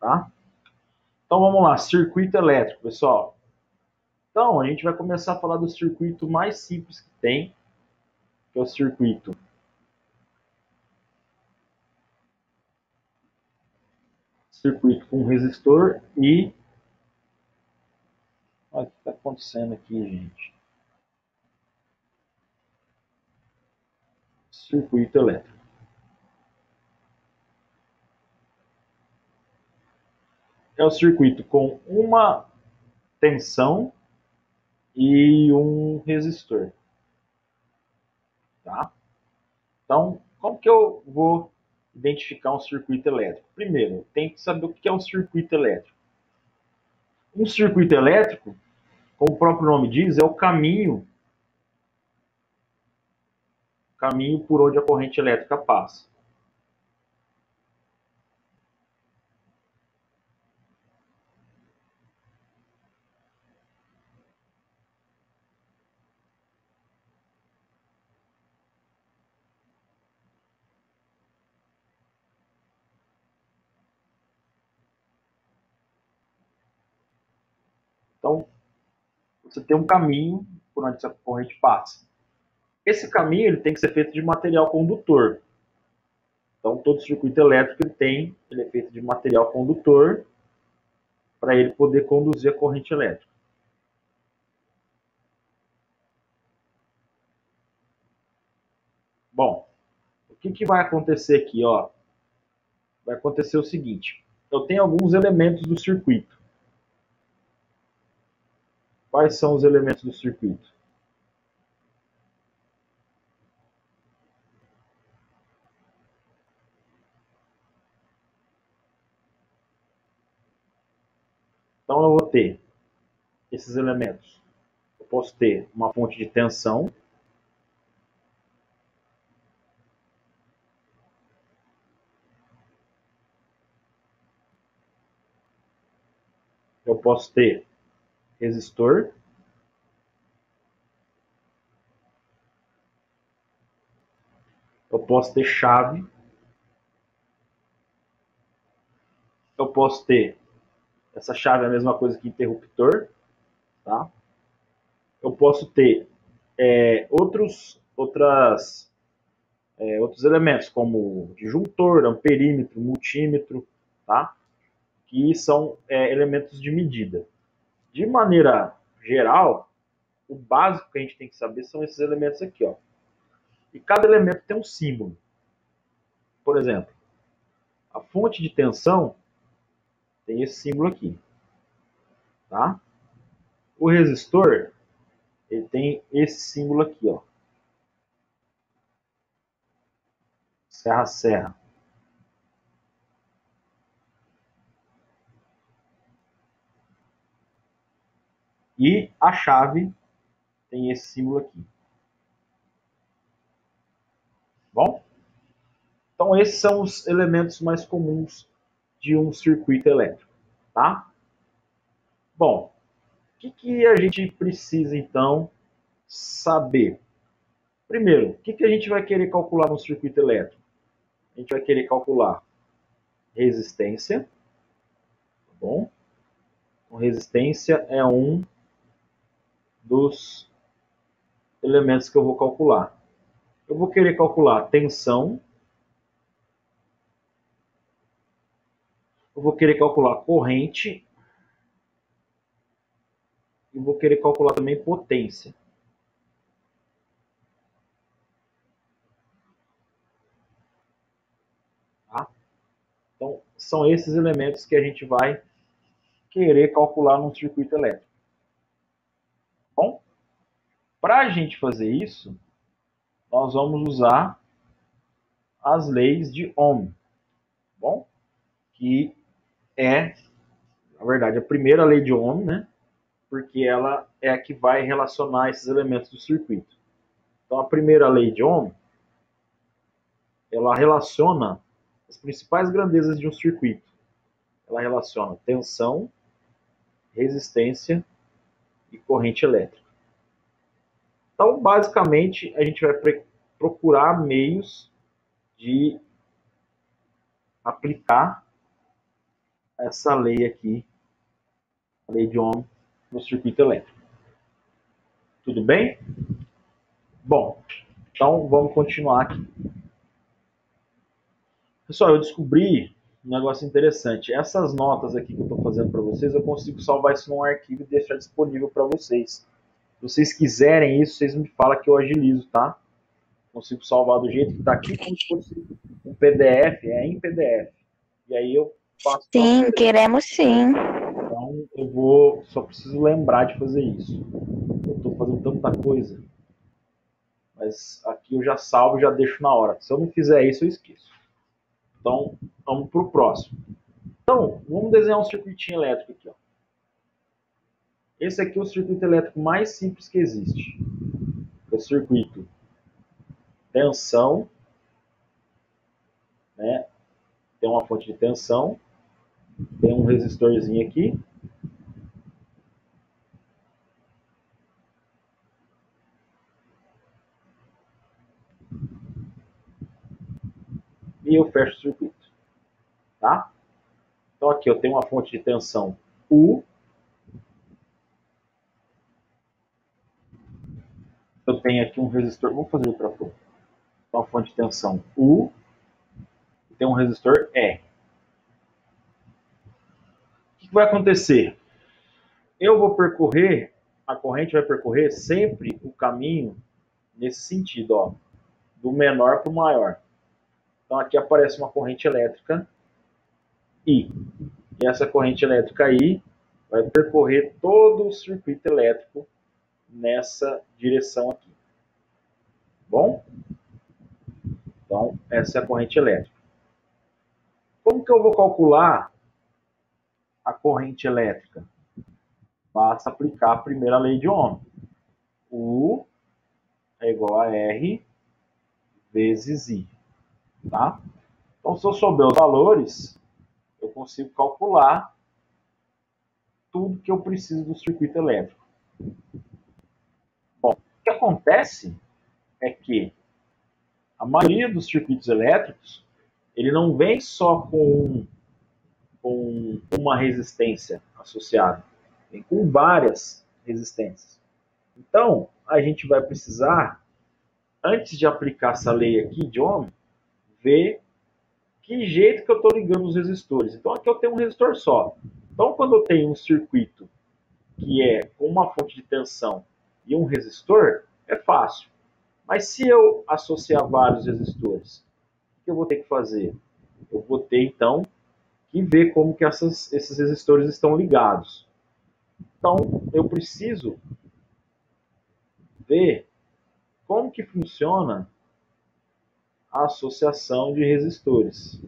tá? Então vamos lá, circuito elétrico, pessoal. Então a gente vai começar a falar do circuito mais simples que tem, que é o circuito com resistor e... Olha o que está acontecendo aqui, gente. Circuito elétrico. É o circuito com uma tensão e um resistor, tá? Então, como que eu vou identificar um circuito elétrico? Primeiro, tem que saber o que é um circuito elétrico. Um circuito elétrico, como o próprio nome diz, é o caminho por onde a corrente elétrica passa. Então, você tem um caminho por onde essa corrente passa. Esse caminho ele tem que ser feito de material condutor. Então, todo circuito elétrico ele é feito de material condutor para ele poder conduzir a corrente elétrica. Bom, o que vai acontecer aqui? Ó? Vai acontecer o seguinte: eu tenho alguns elementos do circuito. Quais são os elementos do circuito? Então, eu vou ter esses elementos. Eu posso ter uma fonte de tensão, eu posso ter resistor, eu posso ter chave, eu posso ter, essa chave é a mesma coisa que interruptor, tá? Eu posso ter outros elementos, como disjuntor, amperímetro, multímetro, tá? Que são elementos de medida. De maneira geral, o básico que a gente tem que saber são esses elementos aqui, ó. E cada elemento tem um símbolo. Por exemplo, a fonte de tensão tem esse símbolo aqui, tá? O resistor, ele tem esse símbolo aqui, ó. Serra serra. E a chave tem esse símbolo aqui. Bom? Então esses são os elementos mais comuns de um circuito elétrico, tá? Bom, o que a gente precisa então saber? Primeiro, o que a gente vai querer calcular no circuito elétrico? A gente vai querer calcular resistência, tá bom? Então, resistência é um dos elementos que eu vou calcular. Eu vou querer calcular tensão, eu vou querer calcular corrente e vou querer calcular também potência. Tá? Então, são esses elementos que a gente vai querer calcular num circuito elétrico. Bom, para a gente fazer isso, nós vamos usar as leis de Ohm, bom? Que é, na verdade, a primeira lei de Ohm, né? Porque ela é a que vai relacionar esses elementos do circuito. Então, a primeira lei de Ohm, ela relaciona as principais grandezas de um circuito. Ela relaciona tensão, resistência e corrente elétrica. Então, basicamente, a gente vai procurar meios de aplicar essa lei aqui, a lei de Ohm no circuito elétrico. Tudo bem? Bom, então vamos continuar aqui. Pessoal, eu descobri um negócio interessante. Essas notas aqui que eu estou fazendo para vocês, eu consigo salvar isso num arquivo e deixar disponível para vocês. Se vocês quiserem isso, vocês me falam que eu agilizo, tá? Consigo salvar do jeito que está aqui, como se fosse um PDF, é em PDF. E aí eu faço para Sim, vocês. queremos sim. Então eu vou, só preciso lembrar de fazer isso. Eu estou fazendo tanta coisa, mas aqui eu já salvo e já deixo na hora. Se eu não fizer isso, eu esqueço. Então vamos para o próximo. Então vamos desenhar um circuitinho elétrico aqui. Ó. Esse aqui é o circuito elétrico mais simples que existe. É o circuito tensão, né? Tem uma fonte de tensão, tem um resistorzinho aqui. E eu fecho o circuito. Tá? Então aqui eu tenho uma fonte de tensão U. Eu tenho aqui um resistor. Vou fazer outra cor. Uma fonte de tensão U. E tem um resistor E. O que vai acontecer? Eu vou percorrer, a corrente vai percorrer sempre o caminho nesse sentido, ó, do menor para o maior. Então aqui aparece uma corrente elétrica I. E essa corrente elétrica I vai percorrer todo o circuito elétrico nessa direção aqui. Bom? Então, essa é a corrente elétrica. Como que eu vou calcular a corrente elétrica? Basta aplicar a primeira lei de Ohm. U é igual a R vezes I. Tá? Então, se eu souber os valores, eu consigo calcular tudo que eu preciso do circuito elétrico. Bom, o que acontece é que a maioria dos circuitos elétricos, ele não vem só com uma resistência associada, vem com várias resistências. Então, a gente vai precisar, antes de aplicar essa lei aqui de Ohm, ver que jeito que eu estou ligando os resistores. Então, aqui eu tenho um resistor só. Então, quando eu tenho um circuito que é com uma fonte de tensão e um resistor, é fácil. Mas se eu associar vários resistores, o que eu vou ter que fazer? Eu vou ter, então, que ver como que esses resistores estão ligados. Então, eu preciso ver como que funciona a associação de resistores.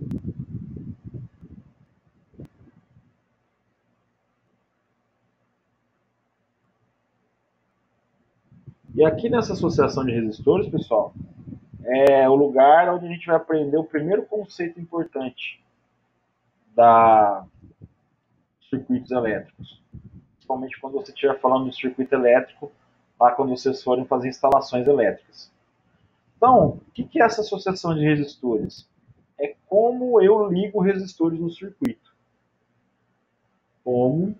E aqui nessa associação de resistores, pessoal, é o lugar onde a gente vai aprender o primeiro conceito importante da circuitos elétricos. Principalmente quando você estiver falando de circuito elétrico, lá quando vocês forem fazer instalações elétricas. Então, o que é essa associação de resistores? É como eu ligo resistores no circuito. Como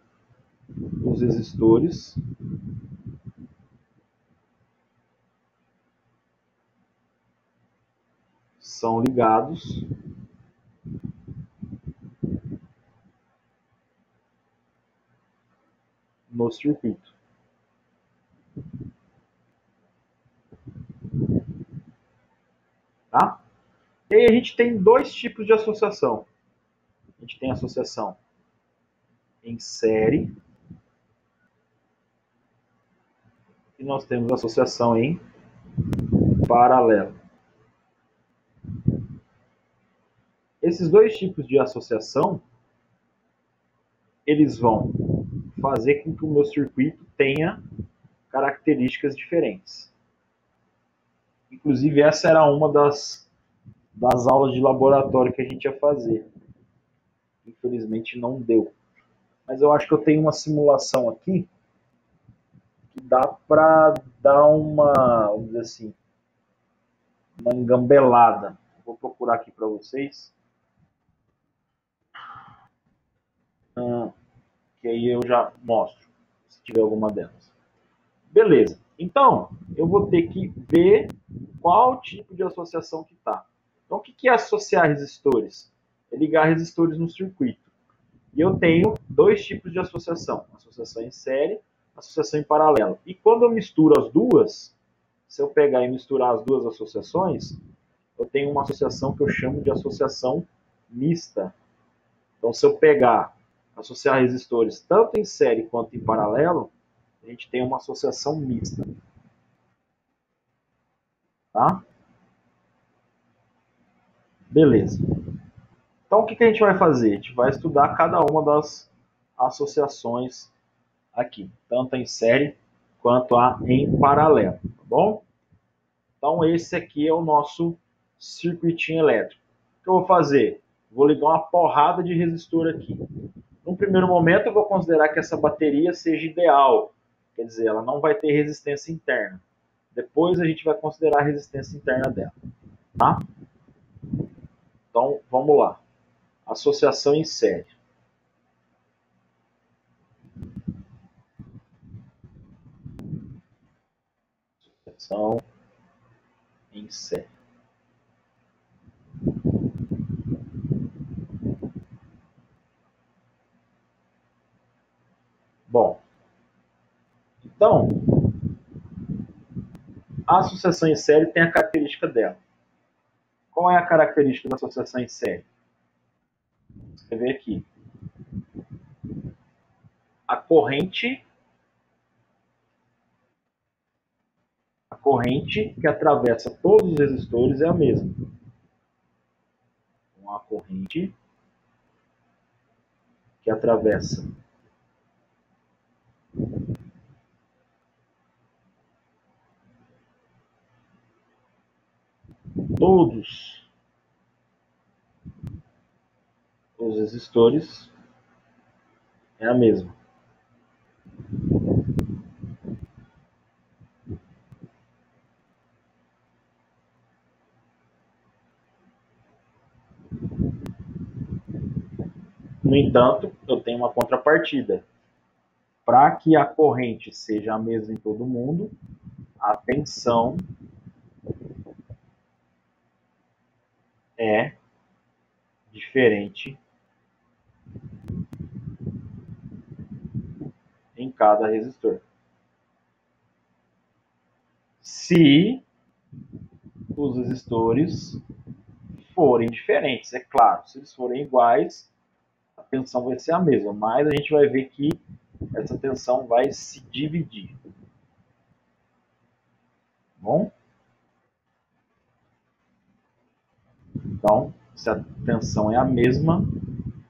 os resistores são ligados no circuito. Tá? E aí a gente tem dois tipos de associação. A gente tem associação em série e nós temos associação em paralelo. Esses dois tipos de associação, eles vão fazer com que o meu circuito tenha características diferentes. Inclusive, essa era uma das aulas de laboratório que a gente ia fazer. Infelizmente, não deu. Mas eu acho que eu tenho uma simulação aqui que dá para dar uma, vamos dizer assim, uma engambelada. Vou procurar aqui para vocês. que aí eu já mostro, se tiver alguma delas. Beleza. Então, eu vou ter que ver qual tipo de associação que está. Então, o que é associar resistores? É ligar resistores no circuito. E eu tenho dois tipos de associação: associação em série, associação em paralelo. E quando eu misturo as duas, se eu pegar e misturar as duas associações, eu tenho uma associação que eu chamo de associação mista. Então, se eu pegar, associar resistores tanto em série quanto em paralelo, a gente tem uma associação mista. Tá? Beleza. Então, o que a gente vai fazer? A gente vai estudar cada uma das associações aqui, tanto em série quanto a em paralelo, tá bom? Então, esse aqui é o nosso circuitinho elétrico. O que eu vou fazer? Vou ligar uma porrada de resistor aqui. Num primeiro momento, eu vou considerar que essa bateria seja ideal, quer dizer, ela não vai ter resistência interna. Depois a gente vai considerar a resistência interna dela, tá? Então, vamos lá. Associação em série. Associação em série. Bom, então, a associação em série tem a característica dela. Qual é a característica da associação em série? Você vê aqui. A corrente que atravessa todos os resistores é a mesma. Uma corrente que atravessa todos os resistores é a mesma. No entanto, eu tenho uma contrapartida. Para que a corrente seja a mesma em todo mundo, a tensão é diferente em cada resistor. Se os resistores forem diferentes, é claro. Se eles forem iguais, a tensão vai ser a mesma, mas a gente vai ver que essa tensão vai se dividir. Bom? Então, se a tensão é a mesma,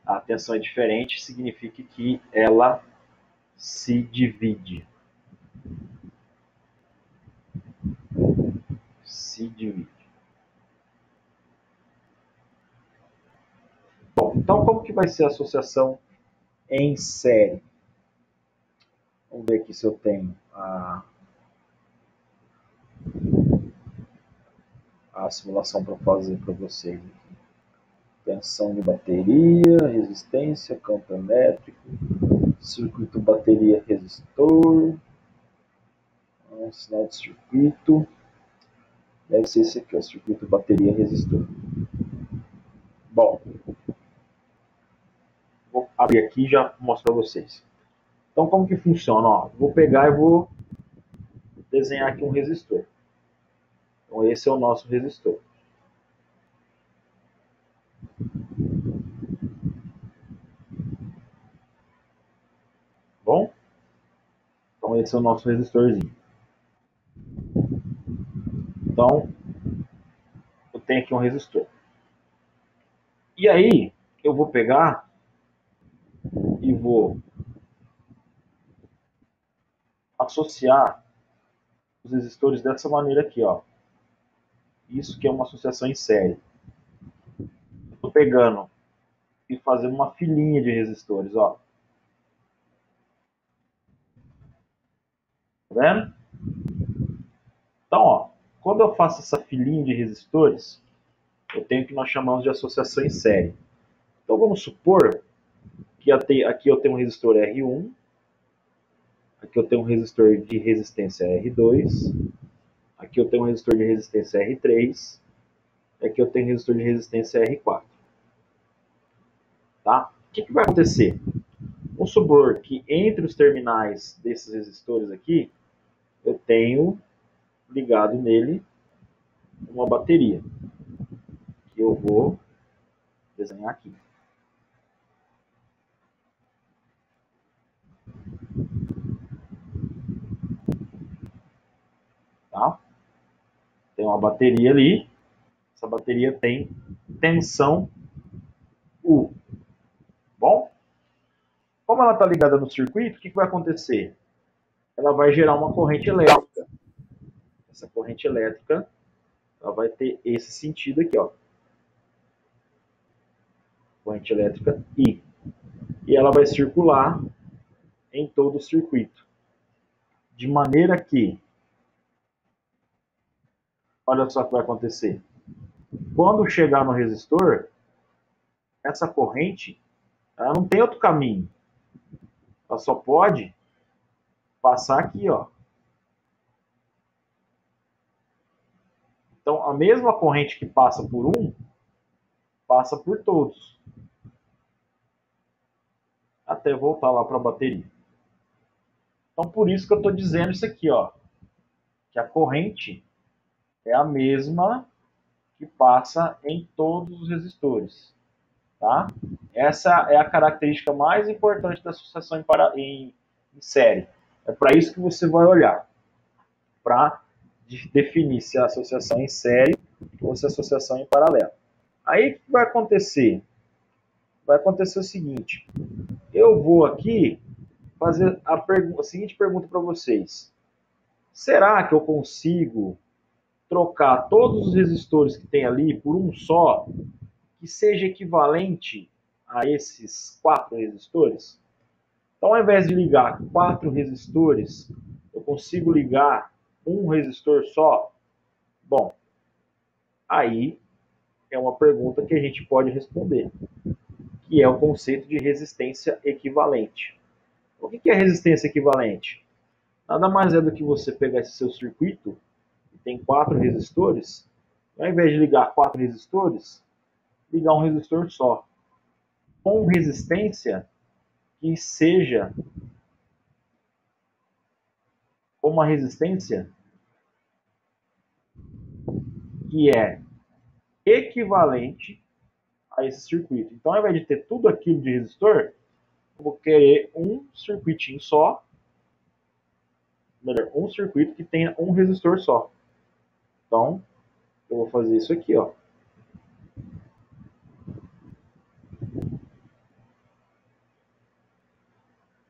a tensão é diferente, significa que ela se divide. Se divide. Bom, então como que vai ser a associação em série? Vamos ver aqui se eu tenho a simulação para fazer para vocês. Tensão de bateria, resistência, campo elétrico, circuito bateria resistor, sinal de circuito, deve ser esse aqui, ó, circuito bateria resistor. Bom, vou abrir aqui e já mostro para vocês. Então, como que funciona? Ó, vou pegar e vou desenhar aqui um resistor. Então, esse é o nosso resistor. Bom? Então, esse é o nosso resistorzinho. Então, eu tenho aqui um resistor. E aí, eu vou pegar e vou associar os resistores dessa maneira aqui, ó. Isso que é uma associação em série. Estou pegando e fazendo uma filinha de resistores, ó. Tá vendo? Então, ó, quando eu faço essa filinha de resistores, eu tenho o que nós chamamos de associação em série. Então, vamos supor que aqui eu tenho um resistor R1, aqui eu tenho um resistor de resistência R2, aqui eu tenho um resistor de resistência R3, e aqui eu tenho um resistor de resistência R4. Tá? O que vai acontecer? Vamos supor que entre os terminais desses resistores aqui, eu tenho ligado nele uma bateria, que eu vou desenhar aqui. Tá? Tem uma bateria ali, essa bateria tem tensão U. Bom? Como ela está ligada no circuito, o que vai acontecer? Ela vai gerar uma corrente elétrica. Essa corrente elétrica ela vai ter esse sentido aqui, ó. Corrente elétrica I. E ela vai circular em todo o circuito. De maneira que, olha só o que vai acontecer. Quando chegar no resistor, essa corrente ela não tem outro caminho. Ela só pode passar aqui, ó. Então, a mesma corrente que passa por um, passa por todos. Até voltar lá para a bateria. Então, por isso que eu estou dizendo isso aqui, ó. Que a corrente é a mesma que passa em todos os resistores. Tá? Essa é a característica mais importante da associação em série. É para isso que você vai olhar. Para definir se é associação em série ou se é associação em paralelo. Aí o que vai acontecer? Vai acontecer o seguinte. Eu vou aqui fazer a seguinte pergunta para vocês. Será que eu consigo trocar todos os resistores que tem ali por um só, que seja equivalente a esses 4 resistores? Então, ao invés de ligar 4 resistores, eu consigo ligar um resistor só? Bom, aí é uma pergunta que a gente pode responder, que é o conceito de resistência equivalente. O que é resistência equivalente? Nada mais é do que você pegar esse seu circuito, que tem 4 resistores, ao invés de ligar 4 resistores, ligar um resistor só, com resistência que seja uma resistência que é equivalente a esse circuito. Então, ao invés de ter tudo aquilo de resistor, eu vou querer um circuitinho só, melhor, um circuito que tenha um resistor só. Então, eu vou fazer isso aqui, ó.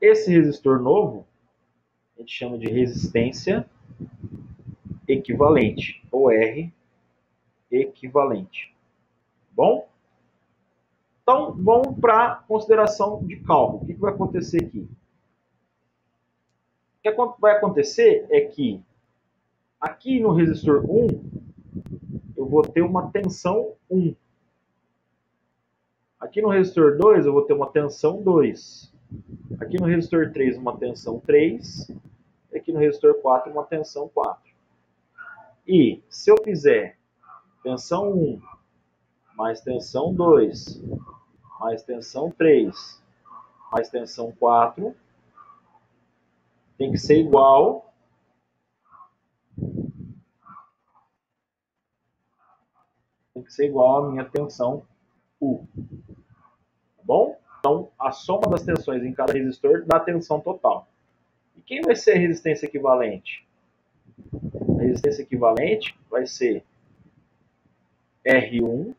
Esse resistor novo, a gente chama de resistência equivalente, ou R equivalente. Bom? Então, vamos para a consideração de cálculo. O que vai acontecer aqui? O que vai acontecer é que aqui no resistor 1, eu vou ter uma tensão 1. Aqui no resistor 2, eu vou ter uma tensão 2. Aqui no resistor 3, uma tensão 3. E aqui no resistor 4, uma tensão 4. E se eu fizer tensão 1 mais tensão 2 mais tensão 3 mais tensão 4, tem que ser igual à minha tensão U. Tá bom? Então, a soma das tensões em cada resistor dá a tensão total. E quem vai ser a resistência equivalente? A resistência equivalente vai ser R1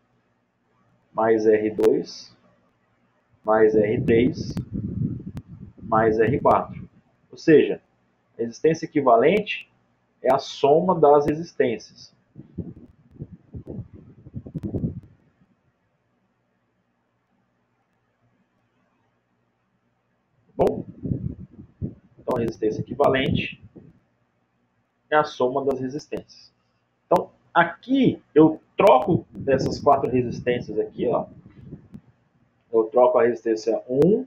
mais R2 mais R3 mais R4. Ou seja, a resistência equivalente é a soma das resistências. Bom? Então, a resistência equivalente é a soma das resistências. Então, aqui eu troco dessas 4 resistências aqui, ó. Eu troco a resistência 1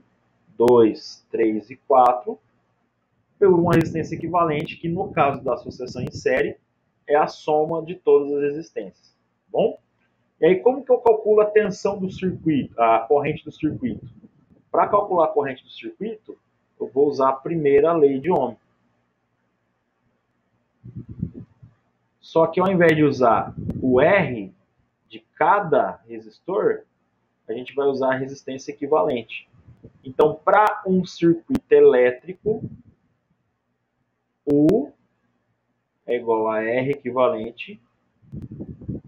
2, 3 e 4 por uma resistência equivalente, que no caso da associação em série é a soma de todas as resistências. Bom? E aí, como que eu calculo a tensão do circuito, a corrente do circuito? Para calcular a corrente do circuito, eu vou usar a primeira lei de Ohm. Só que ao invés de usar o R de cada resistor, a gente vai usar a resistência equivalente. Então, para um circuito elétrico, U é igual a R equivalente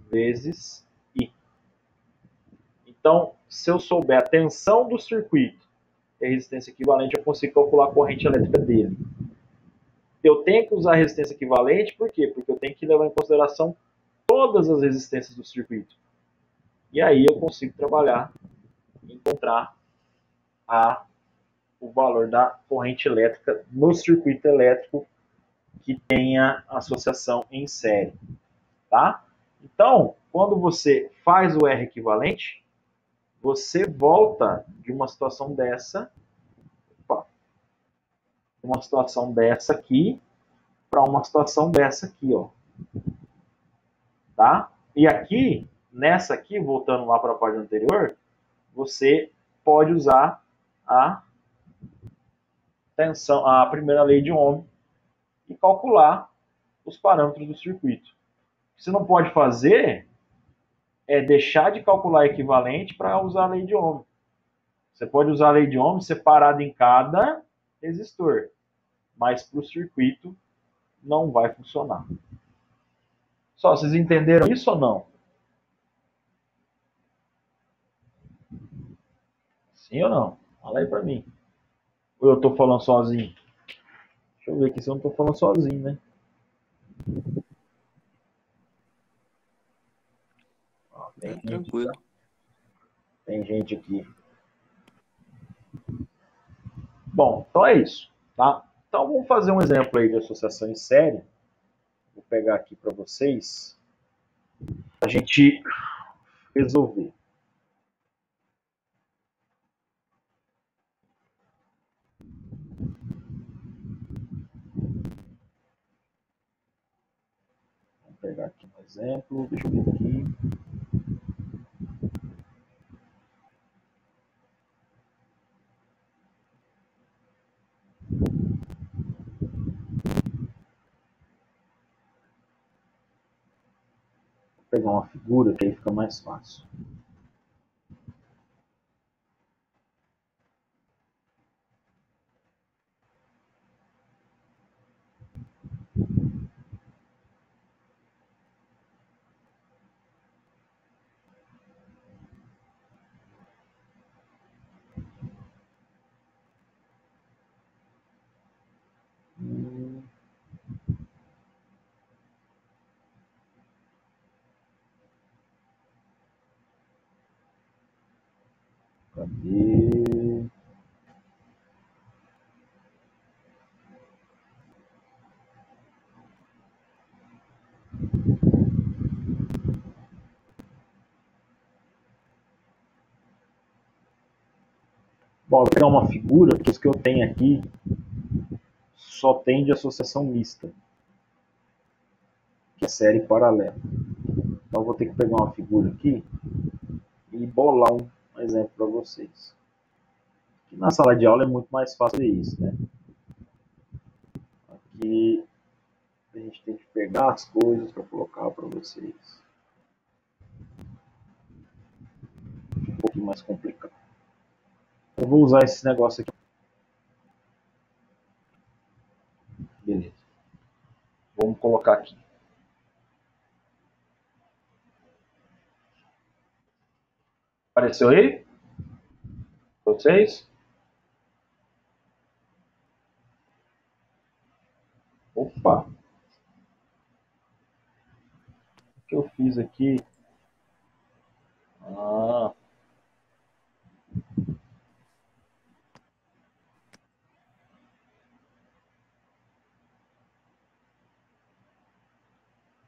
vezes I. Então, se eu souber a tensão do circuito e a resistência equivalente, eu consigo calcular a corrente elétrica dele. Eu tenho que usar a resistência equivalente, por quê? Porque eu tenho que levar em consideração todas as resistências do circuito. E aí eu consigo trabalhar e encontrar o valor da corrente elétrica no circuito elétrico que tenha associação em série. Tá? Então, quando você faz o R equivalente, você volta de uma situação dessa, aqui para uma situação dessa aqui, ó. Tá? E aqui, nessa aqui, voltando lá para a página anterior, você pode usar a tensão, a primeira lei de Ohm e calcular os parâmetros do circuito. O que você não pode fazer é deixar de calcular equivalente para usar a lei de Ohm. Você pode usar a lei de Ohm separada em cada resistor, mas para o circuito não vai funcionar. Só, vocês entenderam isso ou não? Sim ou não? Fala aí para mim. Ou eu estou falando sozinho? Deixa eu ver aqui se eu não estou falando sozinho, né? Ó, tranquilo. Tem gente aqui. Bom, então é isso, tá? Então vamos fazer um exemplo aí de associação em série. Vou pegar aqui para vocês a gente resolver. Vou pegar aqui um exemplo, deixa eu ver aqui. Vou pegar uma figura que aí fica mais fácil. Cadê? Bom, vou pegar uma figura, porque isso que eu tenho aqui só tem de associação mista, que é série paralela. Então eu vou ter que pegar uma figura aqui e bolar um exemplo para vocês. Aqui na sala de aula é muito mais fácil ver isso, né? Aqui a gente tem que pegar as coisas para colocar para vocês. Fica um pouquinho mais complicado. Eu vou usar esse negócio aqui. Beleza. Vamos colocar aqui. Apareceu aí? Vocês? Opa! O que eu fiz aqui? Ah.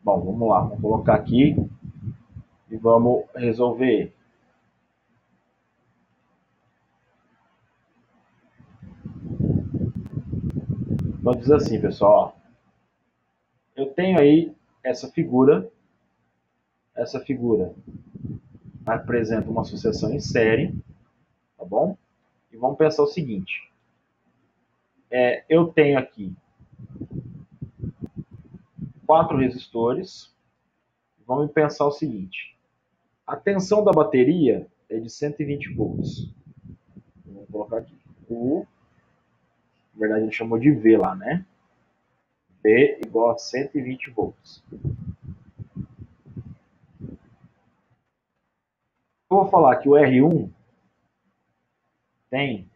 Bom, vamos lá. Vamos colocar aqui e vamos resolver. Então diz assim, pessoal, ó, eu tenho aí essa figura apresenta uma associação em série, tá bom? E vamos pensar o seguinte, eu tenho aqui 4 resistores, vamos pensar o seguinte, a tensão da bateria é de 120 volts. Vamos colocar aqui. U, na verdade a gente chamou de V lá, né? V igual a 120 volts. Eu vou falar que o R1 tem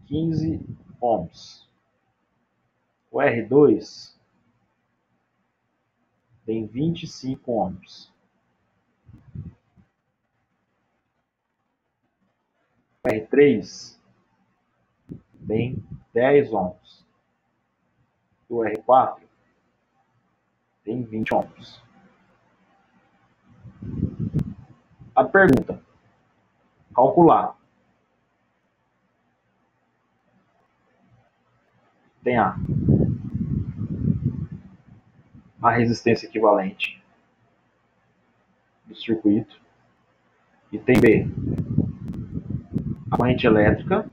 15 ohms. O R2 tem 25 ohms. O R3 tem 10 ohms. O R4 tem 20 ohms. A pergunta, calcular. Tem a resistência equivalente do circuito. E tem B, a corrente elétrica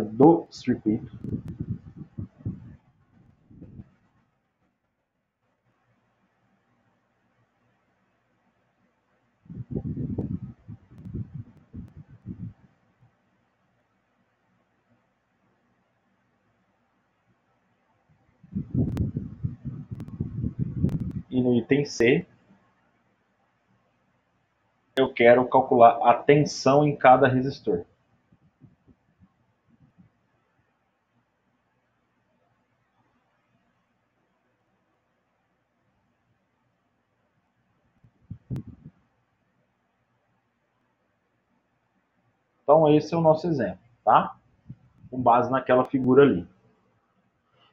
do circuito. E no item C, eu quero calcular a tensão em cada resistor. Então, esse é o nosso exemplo, tá? Com base naquela figura ali.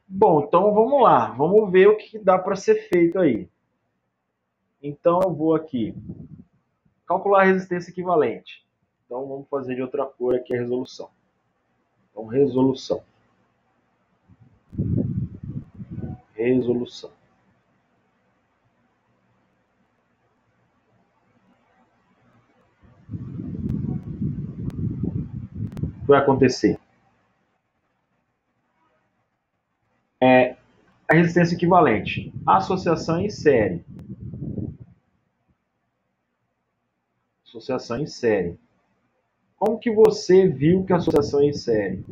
Bom, então vamos lá. Vamos ver o que dá para ser feito aí. Então, eu vou aqui calcular a resistência equivalente. Então, vamos fazer de outra cor aqui a resolução. Então, resolução. Resolução. O que vai acontecer? A resistência equivalente. Associação em série. Associação em série. Como que você viu que a associação é em série?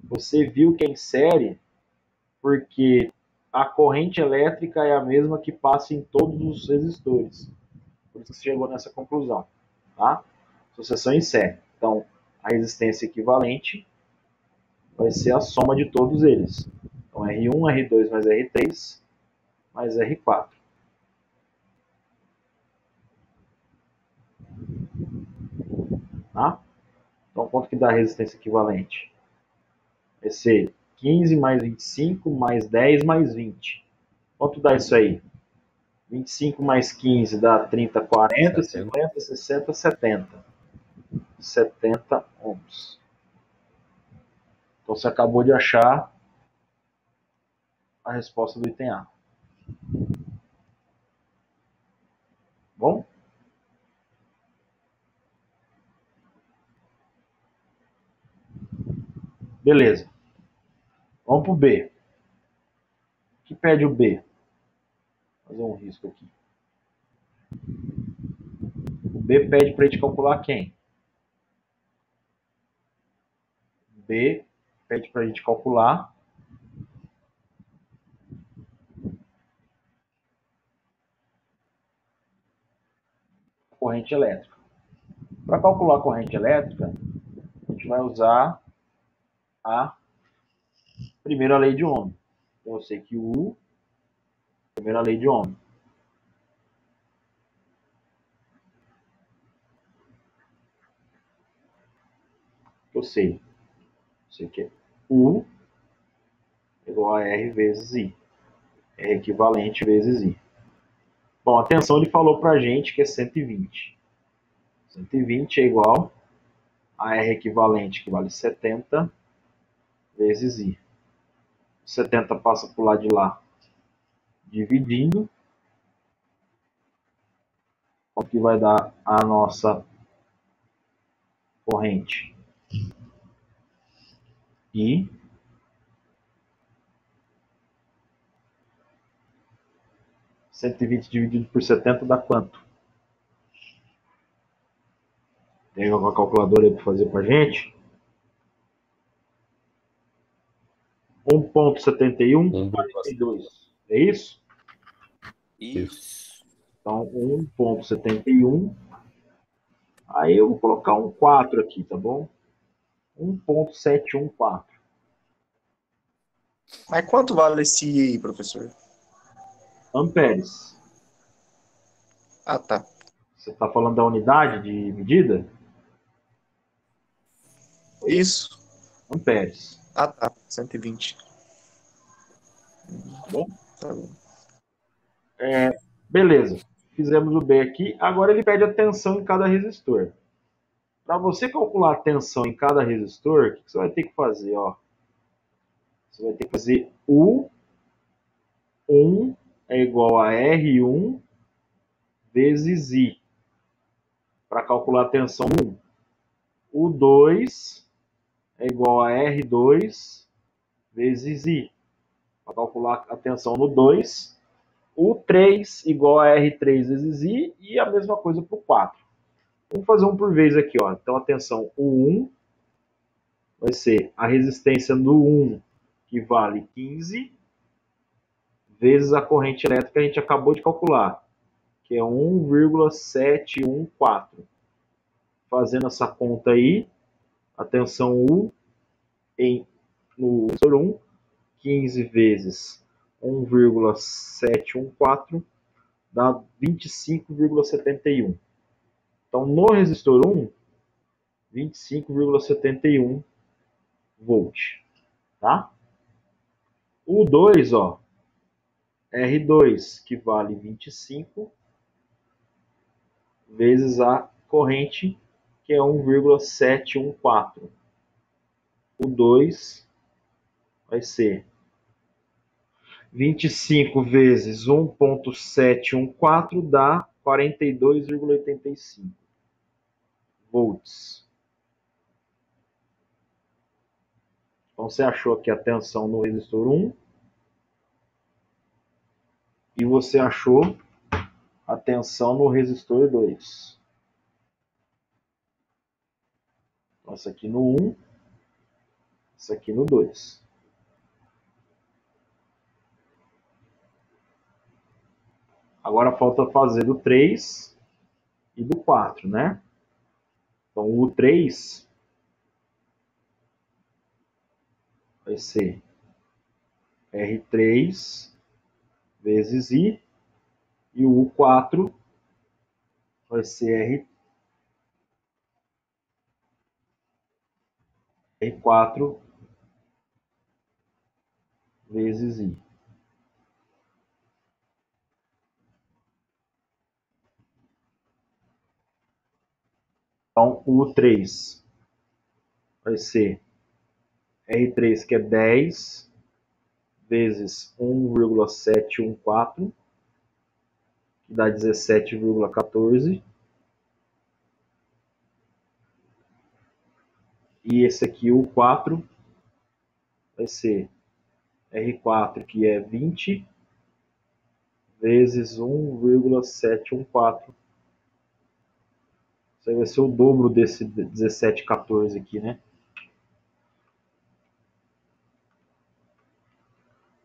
Você viu que é em série porque a corrente elétrica é a mesma que passa em todos os resistores. Por isso que você chegou nessa conclusão. Tá? Associação em série. Então, a resistência equivalente vai ser a soma de todos eles. Então, R1, R2 mais R3 mais R4. Tá? Então, quanto que dá a resistência equivalente? Vai ser 15 mais 25 mais 10 mais 20. Quanto dá isso aí? 25 mais 15 dá 30, 40, 50, 60, 70. 70 ohms. Então você acabou de achar a resposta do item A. Bom? Beleza. Vamos para o B. O que pede o B? Vou fazer um risco aqui. O B pede para a gente calcular quem? B pede para a gente calcular a corrente elétrica. Para calcular a corrente elétrica, a gente vai usar a primeira lei de Ohm. Então eu sei que o U, primeira lei de Ohm. Eu sei que é U igual a R vezes I. É equivalente vezes I. Bom, a tensão ele falou para a gente que é 120. 120 é igual a R equivalente, que vale 70, vezes I. 70 passa para o lado de lá, dividindo. O que vai dar a nossa corrente? I. 120 dividido por 70 dá quanto? Tem uma calculadora aí para fazer para a gente? 1,7142. É isso? Isso. Então, 1,71. Aí eu vou colocar um 4 aqui, tá bom? 1,714. Mas quanto vale esse I aí, professor? Amperes. Ah, tá. Você está falando da unidade de medida? Isso. Amperes. Ah, tá. 120. Tá bom? Tá bom. Beleza. Fizemos o B aqui. Agora ele pede a tensão em cada resistor. Para você calcular a tensão em cada resistor, o que você vai ter que fazer? Ó? Você vai ter que fazer U1 é igual a R1 vezes I. Para calcular a tensão no 1. U2 é igual a R2 vezes I. Para calcular a tensão no 2. U3 igual a R3 vezes I. E a mesma coisa para o 4. Vamos fazer um por vez aqui. Ó. Então a tensão U1 vai ser a resistência no 1, que vale 15, vezes a corrente elétrica que a gente acabou de calcular, que é 1,714. Fazendo essa conta aí, a tensão U no resistor 1, 15 vezes 1,714 dá 25,71. Então, no resistor 1, 25,71 volt. Tá? O 2, ó, R2, que vale 25, vezes a corrente, que é 1,714. O 2 vai ser 25 vezes 1,714 dá 42,85 volts. Então você achou aqui a tensão no resistor 1 e você achou a tensão no resistor 2. Então, isso aqui no 1, isso aqui no 2. Agora falta fazer do 3 e do 4, né? Então o 3 vai ser R3 vezes I e o U4 vai ser R4 vezes I. Então, o U3 vai ser R3, que é 10 vezes 1,714, que dá 17,14. E esse aqui, o 4, vai ser R4, que é 20 vezes 1,714. Isso aí vai ser o dobro desse 1714 aqui, né?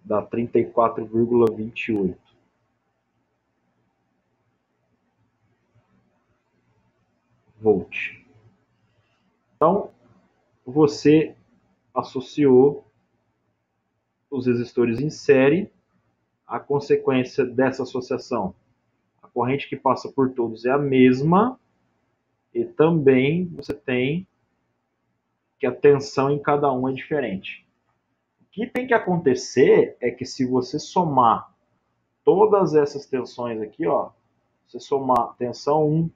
Dá 34,28 volt. Então, você associou os resistores em série. A consequência dessa associação, a corrente que passa por todos é a mesma, e também você tem que a tensão em cada um é diferente. O que tem que acontecer é que se você somar todas essas tensões aqui, ó, você somar tensão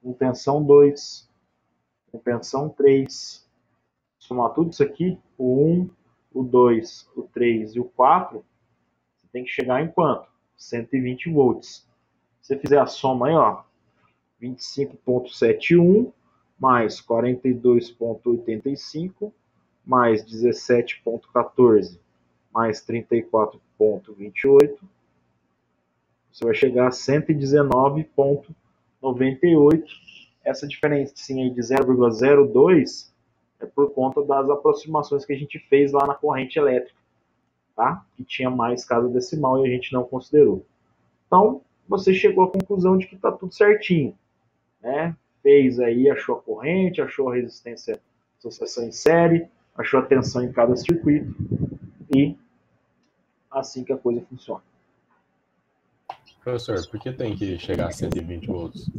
1 com tensão 2, com tensão 3. Somar tudo isso aqui, o 1, o 2, o 3 e o 4, você tem que chegar em quanto? 120 volts. Se você fizer a soma aí, ó, 25,71 mais 42,85 mais 17,14 mais 34,28, você vai chegar a 119,98. Essa diferença aí de 0,02 é por conta das aproximações que a gente fez lá na corrente elétrica, tá? Que tinha mais casa decimal e a gente não considerou. Então, você chegou à conclusão de que está tudo certinho, né? Fez aí, achou a corrente, achou a resistência, associação em série, achou a tensão em cada circuito e assim que a coisa funciona. Professor, por que tem que chegar a 120 volts?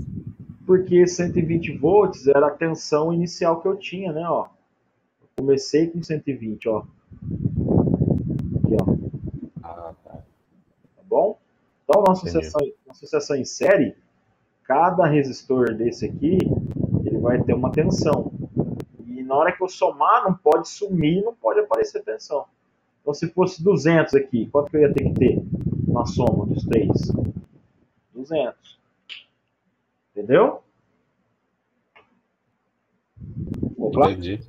Porque 120 volts era a tensão inicial que eu tinha, né? Ó, eu comecei com 120, ó. Aqui, ó. Ah, tá. Tá bom? Então, na Entendi. associação em série, cada resistor desse aqui, ele vai ter uma tensão. E na hora que eu somar, não pode sumir, não pode aparecer tensão. Então, se fosse 200 aqui, quanto que eu ia ter que ter na soma dos três? 200. Entendeu? Ficou claro? Entendi.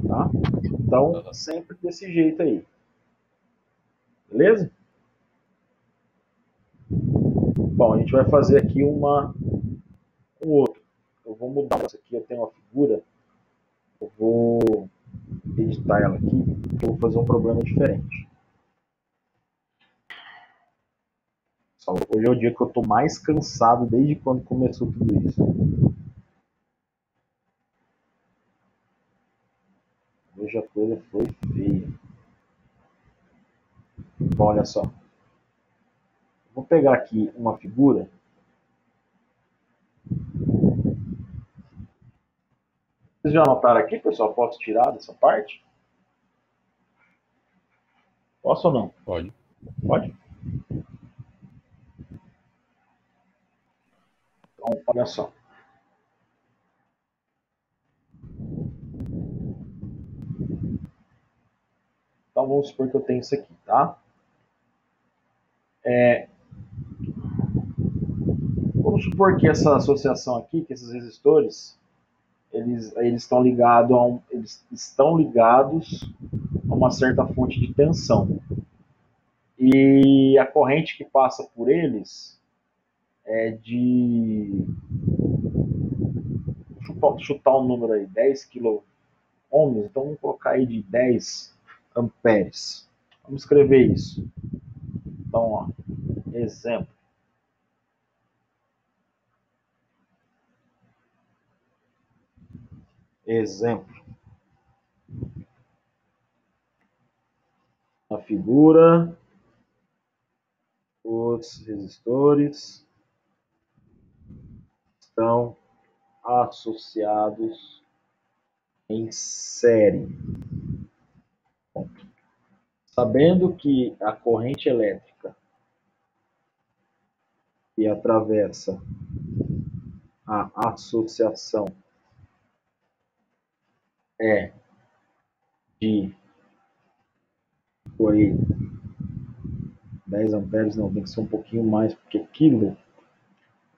Tá? Então, sempre desse jeito aí. Beleza? Bom, a gente vai fazer aqui um outro. Eu vou mudar isso aqui, eu tenho uma figura. Eu vou editar ela aqui, porque eu vou fazer um problema diferente. Hoje é o dia que eu estou mais cansado desde quando começou tudo isso. Hoje a coisa foi feia. Bom, olha só. Vou pegar aqui uma figura. Vocês já anotaram aqui, pessoal? Posso tirar dessa parte? Posso ou não? Pode. Pode? Então, olha só. Então, vamos supor que eu tenho isso aqui, tá? Vamos supor que essa associação aqui, que esses resistores, eles estão ligados a uma certa fonte de tensão. E a corrente que passa por eles é de... chutar um número aí, 10 kΩ. Então vamos colocar aí de 10 amperes. Vamos escrever isso. Então, ó, exemplo. Exemplo. Na figura, os resistores estão associados em série. Sabendo que a corrente elétrica que atravessa a associação é de foi 10 amperes, não, tem que ser um pouquinho mais, porque quilo,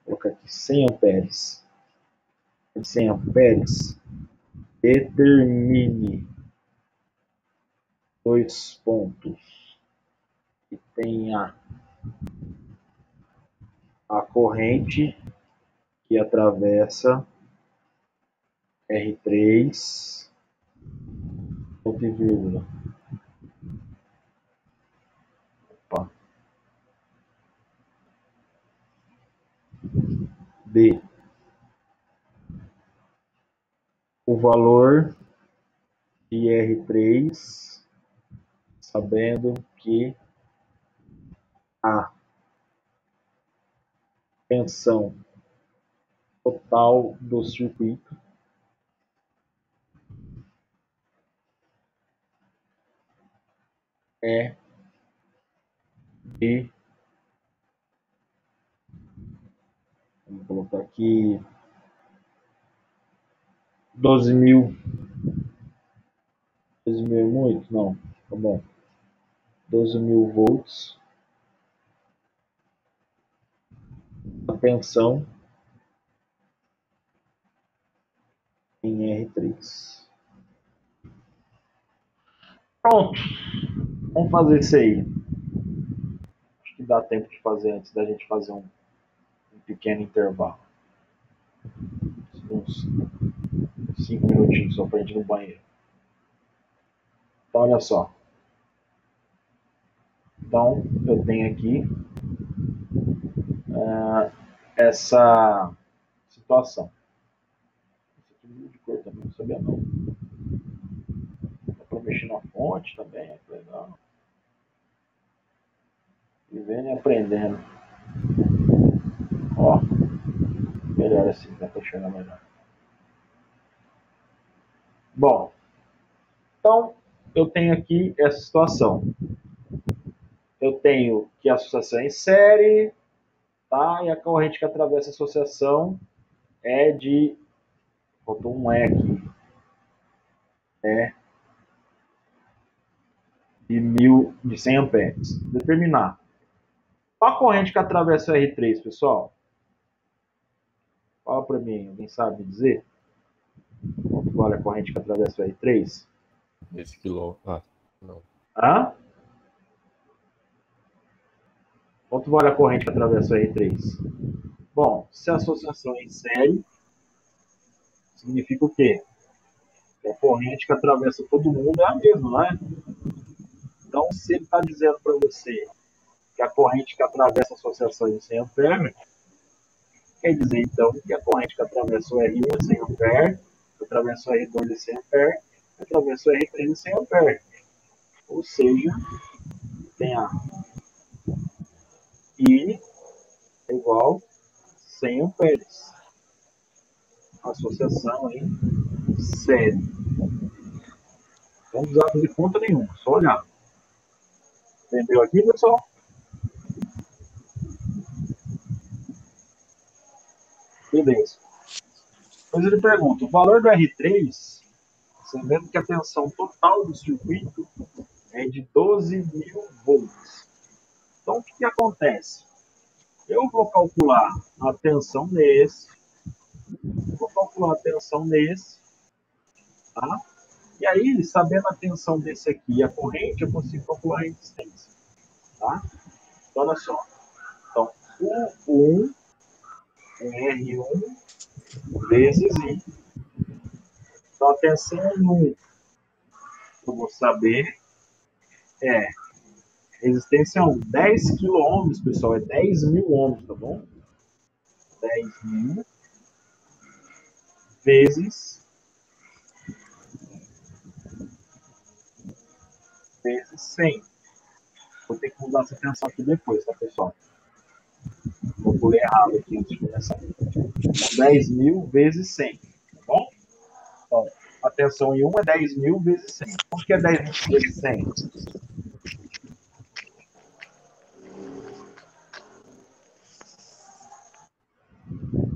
vou colocar aqui 100 amperes. 100 amperes, determine dois pontos que tenha a corrente que atravessa R3, ponto e vírgula. Opa. D. O valor de R3, sabendo que a tensão total do circuito é de, vamos colocar aqui, 12.000. 12.000 é muito? Não. Tá bom. 12.000 volts. A tensão em R3. Pronto. Vamos fazer isso aí. Acho que dá tempo de fazer antes da gente fazer um pequeno intervalo. Uns 5 minutinhos só pra gente ir no banheiro. Então, olha só. Então, eu tenho aqui essa situação. Isso aqui muda de cor também, não sabia não. Dá pra mexer na fonte também, é legal. Vivendo e aprendendo. Ó, melhor assim, dá pra enxergar melhor. Bom, então eu tenho aqui essa situação. Eu tenho que a associação é em série, tá? E a corrente que atravessa a associação é de... Faltou um E aqui. É de 100 amperes. Determinar. Qual a corrente que atravessa o R3, pessoal? Fala para mim, alguém sabe dizer? Quanto vale a corrente que atravessa o R3? Esse quilô. Ah, não. Hã? Quanto vale a corrente que atravessa o R3? Bom, se a associação é em série, significa o quê? Que a corrente que atravessa todo mundo é a mesma, não é? Então, se ele está dizendo para você que a corrente que atravessa a associação é de 100 amperes, quer dizer, então, que a corrente que atravessa o R1 é 100 amperes, que atravessa o R2 é 100 amperes, que atravessa o R3 é 100 amperes. Ou seja, tem a I é igual a 100 amperes. Associação em série. Não precisa fazer conta nenhuma, só olhar. Entendeu aqui, pessoal? Beleza. Depois ele pergunta, o valor do R3, você vendo que a tensão total do circuito é de 12.000 volts. Então, o que acontece? Eu vou calcular a tensão nesse, tá? E aí, sabendo a tensão desse aqui e a corrente, eu consigo calcular a resistência, tá? Então, olha só. Então, U1 é R1 vezes I. Então, a tensão em 1, eu vou saber, é resistência 1, 10 kΩ, pessoal, é 10.000 ohms, tá bom? 10.000 vezes 100. Vou ter que mudar essa tensão aqui depois, tá, pessoal? Vou pulei errado aqui antes de começar. 10.000 vezes 100, tá bom? Então, a tensão em 1 é 10.000 vezes 100. Quanto que é 10.000 vezes 100?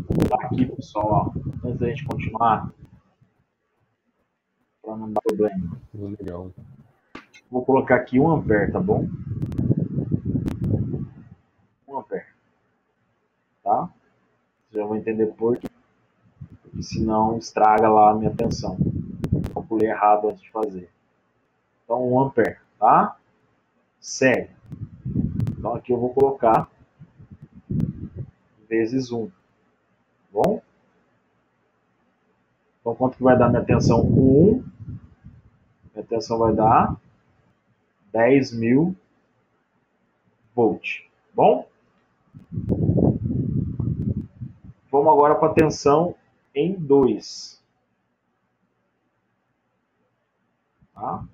Vou dar aqui, pessoal, ó, antes da gente continuar, para não dar problema. Legal. Vou colocar aqui 1 ampere, tá bom? 1 ampere. Tá? Vocês já vão entender por quê. Porque senão estraga lá a minha tensão. Eu pulei errado antes de fazer. Então, 1 ampere, tá? Série. Então, aqui eu vou colocar vezes 1. Bom? Então, quanto que vai dar minha tensão? 1. Minha tensão vai dar 10.000 volts. Bom? Vamos agora para a tensão em 2. Tá?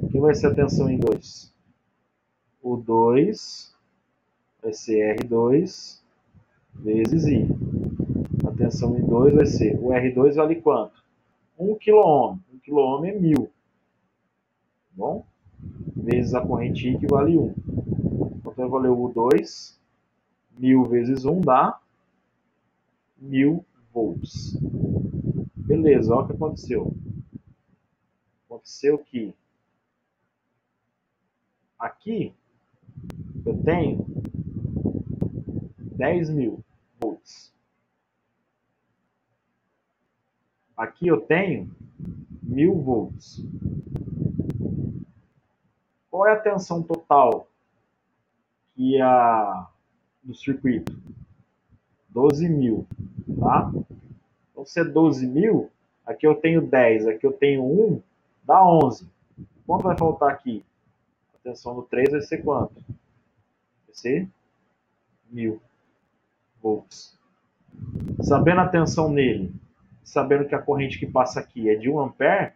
O que vai ser a tensão em 2? O 2 vai ser R2 vezes I. A tensão em 2 vai ser, o R2 vale quanto? 1 kΩ. 1 kΩ é 1.000. Bom? Vezes a corrente I, que vale 1. Então vai valer o 2. 1.000 vezes 1 dá 1.000 volts. Beleza, olha o que aconteceu. Aconteceu que aqui eu tenho 10.000 volts. Aqui eu tenho 1.000 volts. Qual é a tensão total do circuito? 12.000, tá? Então, se é 12.000, aqui eu tenho 10, aqui eu tenho 1, dá 11. Quanto vai faltar aqui? A tensão do 3 vai ser quanto? Vai ser 1.000 volts. Sabendo a tensão nele, sabendo que a corrente que passa aqui é de 1 ampere,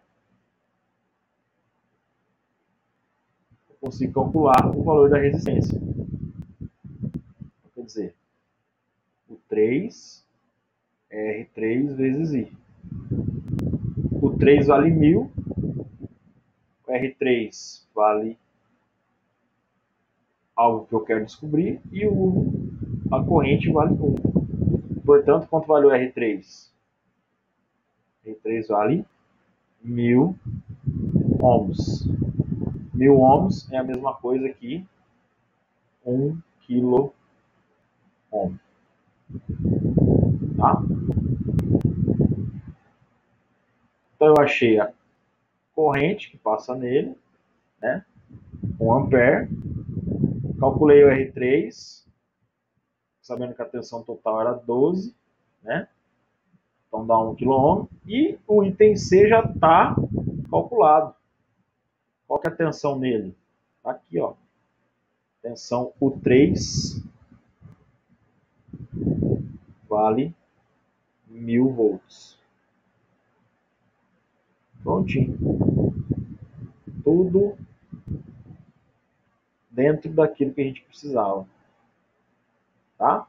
eu consigo calcular o valor da resistência. Quer dizer, o 3 é R3 vezes I. O 3 vale 1.000, o R3 vale algo que eu quero descobrir, e a corrente vale 1. Portanto, quanto vale o R3? R3 vale 1.000 ohms. 1.000 ohms é a mesma coisa que 1 kilo ohm. Tá? Então eu achei a corrente que passa nele, né? 1 ampere. Calculei o R3, sabendo que a tensão total era 12, né? Então dá 1 kΩ. E o item C já está calculado. Qual que é a tensão nele? Tá aqui, ó. Tensão U3 vale 1.000 volts. Prontinho. Tudo dentro daquilo que a gente precisava. Tá?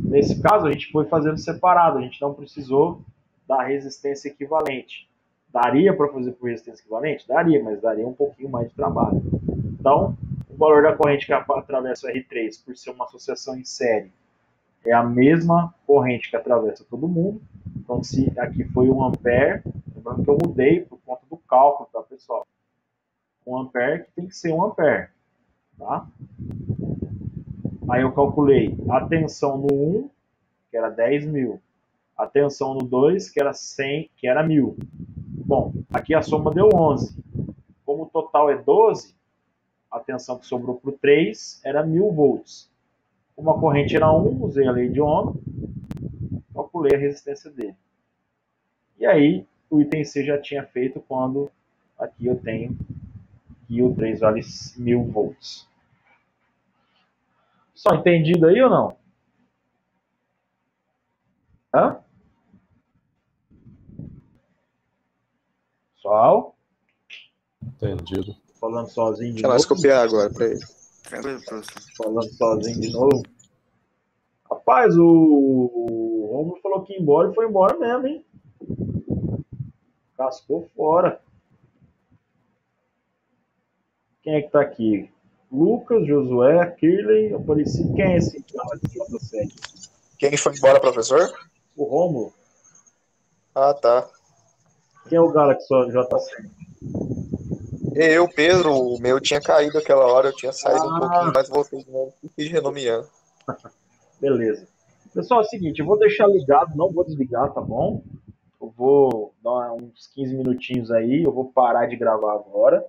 Nesse caso, a gente foi fazendo separado. A gente não precisou da resistência equivalente. Daria para fazer por resistência equivalente? Daria, mas daria um pouquinho mais de trabalho. Então, o valor da corrente que atravessa o R3, por ser uma associação em série, é a mesma corrente que atravessa todo mundo. Então, se aqui foi 1 ampere, lembrando que eu mudei por conta do cálculo, tá, pessoal? 1 ampere que tem que ser 1 ampere, tá? Aí eu calculei a tensão no 1, que era 10.000. A tensão no 2, que era 100, que era 1.000. Bom, aqui a soma deu 11. Como o total é 12, a tensão que sobrou para o 3 era 1.000 volts. Como a corrente era 1, usei a lei de Ohm, calculei a resistência dele. E aí, o item C já tinha feito quando aqui eu tenho que o 3 vale 1.000 volts. Só entendido aí ou não? Hã? Pessoal? Entendido. Falando sozinho de Deixa nós novo? copiar agora pra ele. Tranquilo, professor. Falando sozinho de novo? Rapaz, o Romulo falou que ia embora e foi embora mesmo, hein? Cascou fora. Quem é que tá aqui? Lucas, Josué, Kirley, Aparecido. Quem é esse cara de J7? Quem foi embora, professor? O Romulo. Ah, tá. Quem é o Galaxy J7? Eu, Pedro, o meu tinha caído aquela hora, eu tinha saído um pouquinho, Ah, mas voltei de novo e fiz renomeando. beleza. Pessoal, é o seguinte, eu vou deixar ligado, não vou desligar, tá bom? Eu vou dar uns 15 minutinhos aí, eu vou parar de gravar agora.